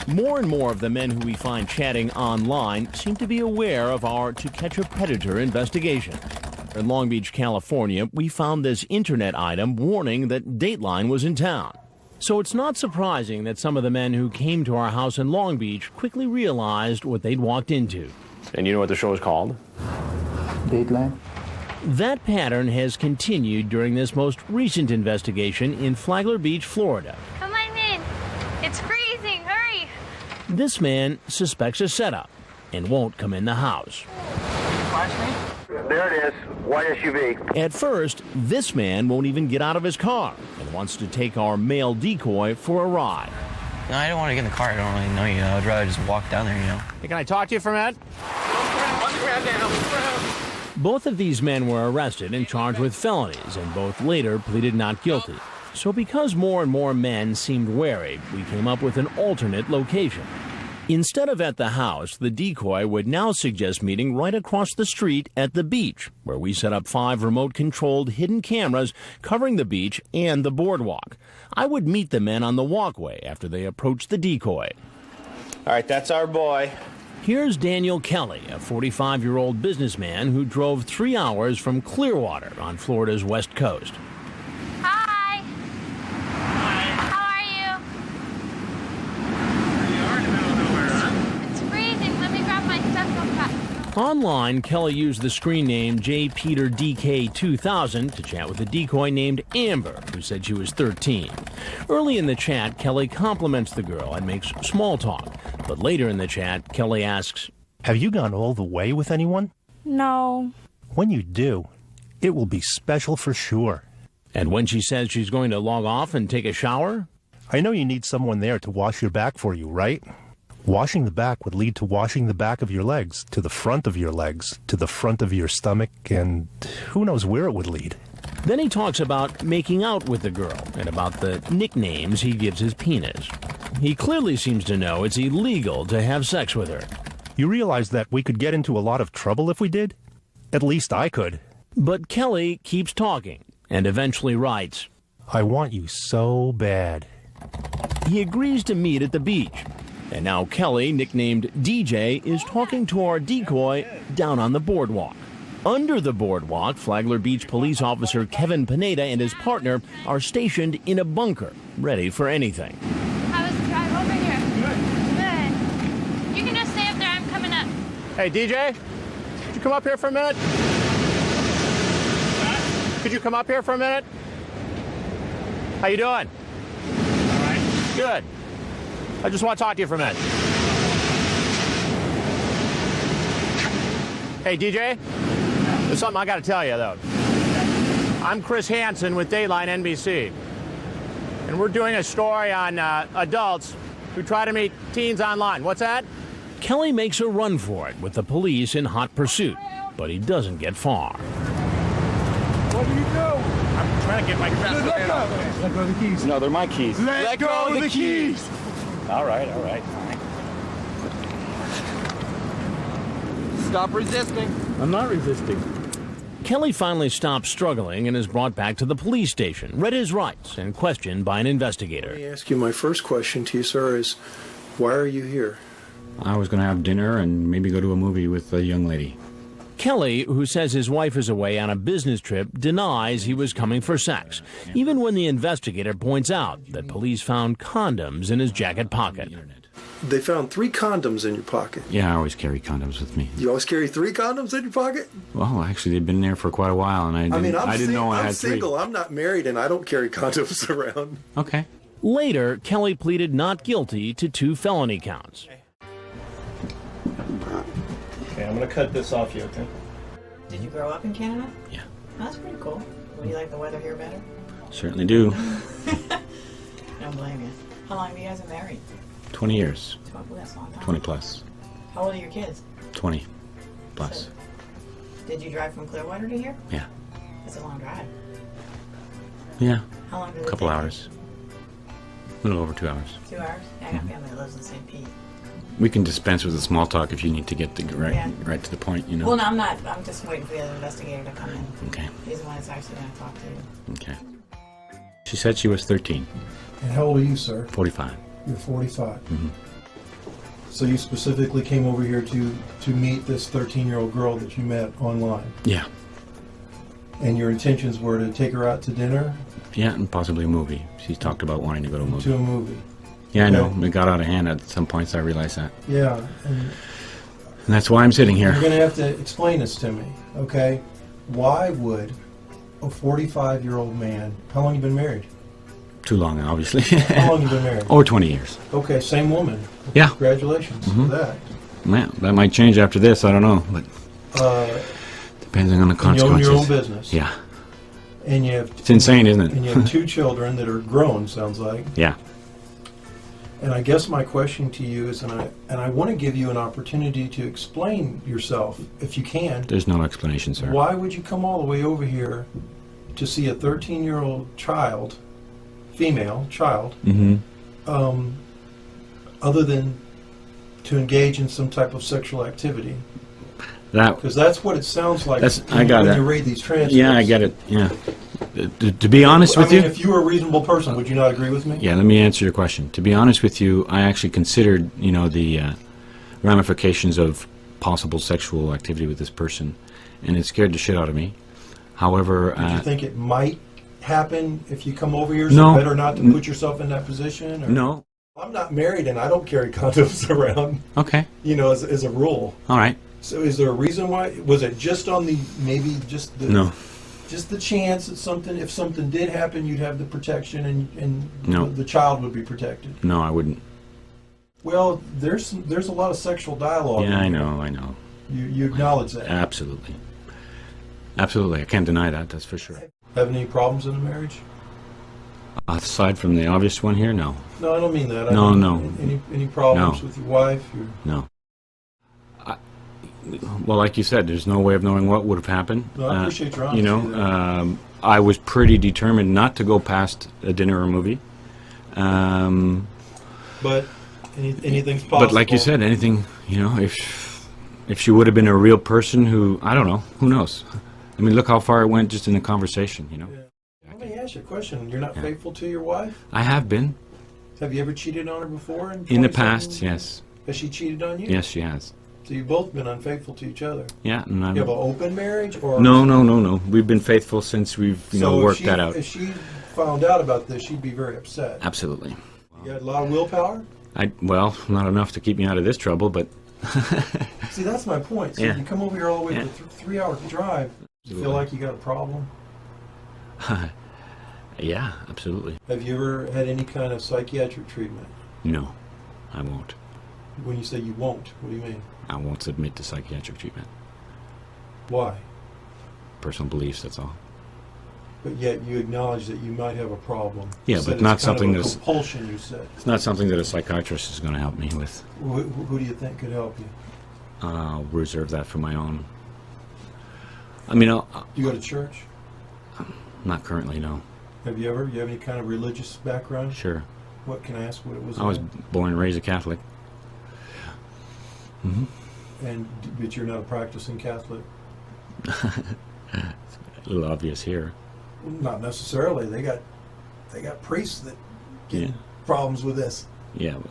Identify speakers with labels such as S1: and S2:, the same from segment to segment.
S1: More and more of the men who we find chatting online seem to be aware of our To Catch a Predator investigation. In Long Beach, California, we found this internet item warning that Dateline was in town. So it's not surprising that some of the men who came to our house in Long Beach quickly realized what they'd walked into.
S2: And you know what the show is called?
S3: Dateline.
S1: That pattern has continued during this most recent investigation in Flagler Beach, Florida.
S4: Come on in. It's freezing. Hurry.
S1: This man suspects a setup and won't come in the house.
S5: There it is, white SUV.
S1: At first, this man won't even get out of his car and wants to take our male decoy for a ride.
S6: No, I don't want to get in the car. I don't really know you. I'd rather just walk down there, you know.
S2: Hey, can I talk to you for a minute?
S1: Both of these men were arrested and charged with felonies, and both later pleaded not guilty. So because more and more men seemed wary, we came up with an alternate location. Instead of at the house, the decoy would now suggest meeting right across the street at the beach, where we set up 5 remote-controlled hidden cameras covering the beach and the boardwalk. I would meet the men on the walkway after they approached the decoy.
S5: All right, that's our boy.
S1: Here's Daniel Kelly, a 45-year-old businessman who drove 3 hours from Clearwater on Florida's west coast.
S4: Hi. How are you? It's freezing. Let me grab my stuff real quick.
S1: Online, Kelly used the screen name JPeterDK2000 to chat with a decoy named Amber, who said she was 13. Early in the chat, Kelly compliments the girl and makes small talk. But later in the chat, Kelly asks,
S7: "Have you gone all the way with anyone?"
S4: No.
S7: When you do, it will be special for sure.
S1: And when she says she's going to log off and take a shower?
S7: I know you need someone there to wash your back for you, right? Washing the back would lead to washing the back of your legs, to the front of your legs, to the front of your stomach, and who knows where it would lead.
S1: Then he talks about making out with the girl and about the nicknames he gives his penis. He clearly seems to know it's illegal to have sex with her.
S7: You realize that we could get into a lot of trouble if we did? At least I could.
S1: But Kelly keeps talking and eventually writes,
S7: "I want you so bad."
S1: He agrees to meet at the beach. And now Kelly, nicknamed DJ, is talking to our decoy down on the boardwalk. Under the boardwalk, Flagler Beach police officer Kevin Pineda and his partner are stationed in a bunker, ready for anything.
S4: How was the drive over here? Good. You can just stay up there. I'm coming up.
S2: Hey, DJ, could you come up here for a minute? Could you come up here for a minute? How you doing? All right. Good. I just want to talk to you for a minute. Hey, DJ, there's something I got to tell you, though. I'm Chris Hansen with Dateline NBC, and we're doing a story on adults who try to meet teens online. What's that?
S1: Kelly makes a run for it with the police in hot pursuit, but he doesn't get far.
S3: What do you do?
S2: I'm trying to get my crap.
S3: Let go. Let go of the keys.
S5: No, they're my keys.
S3: Let go of the keys.
S5: All right.
S3: Stop resisting.
S2: I'm not resisting.
S1: Kelly finally stops struggling and is brought back to the police station, read his rights, and questioned by an investigator.
S8: Let me ask you, my first question to you, sir, is why are you here?
S9: I was going to have dinner and maybe go to a movie with a young lady.
S1: Kelly, who says his wife is away on a business trip, denies he was coming for sex, even when the investigator points out that police found condoms in his jacket pocket.
S8: They found 3 condoms in your pocket.
S9: Yeah, I always carry condoms with me.
S8: You always carry 3 condoms in your pocket?
S9: Well, actually, they've been there for quite a while, and I didn't know I had 3.
S8: I'm single. I'm not married, and I don't carry condoms around.
S9: Okay.
S1: Later, Kelly pleaded not guilty to 2 felony counts.
S2: Okay, I'm going to cut this off you, okay?
S10: Did you grow up in Canada?
S9: Yeah.
S10: That's pretty cool. Do you like the weather here better?
S9: Certainly do.
S10: Don't blame you. How long have you guys been married?
S9: 20 years.
S10: Oh, that's a long time.
S9: 20 plus.
S10: How old are your kids?
S9: 20 plus.
S10: So, did you drive from Clearwater to here?
S9: Yeah.
S10: That's a long drive.
S9: Yeah.
S10: How long did it
S9: A couple
S10: take you?
S9: hours. A little over 2 hours.
S10: 2 hours? I got family that lives in St. Pete.
S9: We can dispense with the small talk if you need to get right to the point, you know.
S10: Well, no, I'm not. I'm just waiting for the other investigator to come in.
S9: Okay.
S10: He's the one that's actually going to talk to you.
S9: Okay. She said she was 13.
S8: And how old are you, sir?
S9: 45.
S8: You're 45.
S9: Mm-hmm.
S8: So you specifically came over here to meet this 13-year-old girl that you met online.
S9: Yeah.
S8: And your intentions were to take her out to dinner?
S9: Yeah, and possibly a movie. She's talked about wanting to go to a movie.
S8: To a movie.
S9: Yeah, I know.
S8: Okay.
S9: It got out of hand at some points. I realized that.
S8: Yeah.
S9: And that's why I'm sitting here.
S8: You're going to have to explain this to me, okay? Why would a 45-year-old man, how long have you been married?
S9: Too long, obviously.
S8: How long have you been married?
S9: Over 20 years.
S8: Okay, same woman.
S9: Yeah.
S8: Congratulations for that.
S9: Man, that might change after this. I don't know, but depending on the consequences.
S8: You own your own business.
S9: Yeah.
S8: And you have.
S9: It's insane, isn't it?
S8: And you have 2 children that are grown. Sounds like.
S9: Yeah.
S8: And I guess my question to you is, and I want to give you an opportunity to explain yourself, if you can.
S9: There's no explanation, sir.
S8: Why would you come all the way over here to see a 13-year-old child, female child, other than to engage in some type of sexual activity? Because that's what it sounds like.
S9: I got
S8: when
S9: it.
S8: you read these transcripts.
S9: Yeah, I get it. Yeah. To be honest with you,
S8: if you were a reasonable person, would you not agree with me?
S9: Yeah. Let me answer your question. To be honest with you, I actually considered, the ramifications of possible sexual activity with this person, and it scared the shit out of me. However,
S8: do you think it might happen if you come over here?
S9: No.
S8: So better not to put yourself in that position? Or?
S9: No.
S8: I'm not married, and I don't carry condoms around.
S9: Okay.
S8: As a rule.
S9: All right.
S8: So is there a reason why? Was it just on the
S9: No.
S8: Just the chance that if something did happen, you'd have the protection and
S9: No.
S8: the child would be protected?
S9: No, I wouldn't.
S8: Well, there's a lot of sexual dialogue.
S9: Yeah, I know.
S8: You acknowledge that?
S9: Absolutely. Absolutely. I can't deny that, that's for sure.
S8: Have any problems in the marriage?
S9: Aside from the obvious one here, no.
S8: No, I don't mean that.
S9: No.
S8: Any problems
S9: No.
S8: with your wife?
S9: No. Well, like you said, there's no way of knowing what would have happened.
S8: No, I appreciate your honesty.
S9: I was pretty determined not to go past a dinner or movie.
S8: But anything's possible.
S9: But like you said, anything, if she would have been a real person I don't know, who knows? I mean, look how far it went just in the conversation,
S8: Yeah. Let me ask you a question. You're not faithful to your wife?
S9: I have been.
S8: Have you ever cheated on her before?
S9: In the past, yes.
S8: Has she cheated on you?
S9: Yes, she has.
S8: So you've both been unfaithful to each other?
S9: Yeah. And
S8: you have an open marriage? Or
S9: No. We've been faithful since we've, worked that out.
S8: If she found out about this, she'd be very upset.
S9: Absolutely.
S8: You got a lot of willpower?
S9: Well, not enough to keep me out of this trouble, but...
S8: See, that's my point. So you come over here all the way to 3-hour drive. Do you feel like you got a problem?
S9: Yeah, absolutely.
S8: Have you ever had any kind of psychiatric treatment?
S9: No, I won't.
S8: When you say you won't, what do you mean?
S9: I won't submit to psychiatric treatment.
S8: Why?
S9: Personal beliefs, that's all.
S8: But yet you acknowledge that you might have a problem.
S9: Yeah, but not something
S8: that's compulsion. You said
S9: it's not something that a psychiatrist is going to help me with.
S8: Who do you think could help you?
S9: I'll reserve that for my own. I mean,
S8: do you go to church?
S9: Not currently, no.
S8: Have you ever? You have any kind of religious background?
S9: Sure.
S8: What can I ask? What it was?
S9: I was born and raised a Catholic.
S8: But you're not a practicing Catholic.
S9: A little obvious here.
S8: Not necessarily. They got priests that get problems with this.
S9: Yeah, but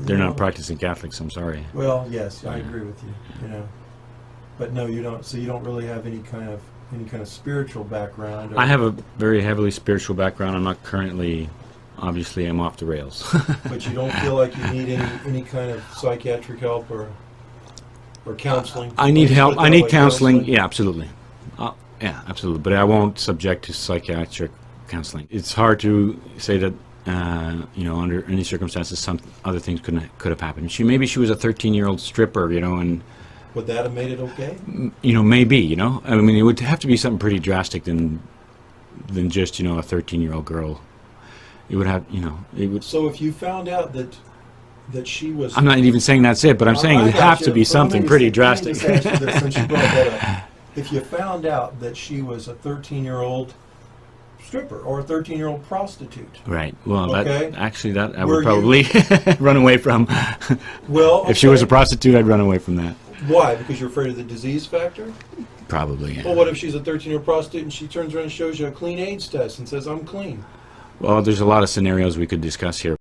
S9: they're not practicing Catholics. I'm sorry.
S8: Well, yes, I agree with you. But no, you don't. So you don't really have any kind of spiritual background.
S9: I have a very heavily spiritual background. I'm not currently. Obviously, I'm off the rails.
S8: But you don't feel like you need any kind of psychiatric help or counseling?
S9: I need help. I need counseling. Yeah, absolutely. Yeah, absolutely. But I won't subject to psychiatric counseling. It's hard to say that, under any circumstances, some other things could have happened. Maybe she was a 13-year-old stripper, and
S8: would that have made it okay?
S9: Maybe. I mean, it would have to be something pretty drastic than just a 13-year-old girl. It would have, it would.
S8: So if you found out that she was,
S9: I'm not even saying that's it, but I'm saying it would have to be something pretty drastic.
S8: Since you brought that up. If you found out that she was a 13-year-old stripper or a 13-year-old prostitute,
S9: right? Well,
S8: okay.
S9: that I would probably run away from.
S8: Well,
S9: if she was a prostitute, I'd run away from that.
S8: Why? Because you're afraid of the disease factor?
S9: Probably. Yeah.
S8: Well, what if she's a 13-year-old prostitute and she turns around and shows you a clean AIDS test and says, "I'm clean"?
S9: Well, there's a lot of scenarios we could discuss here.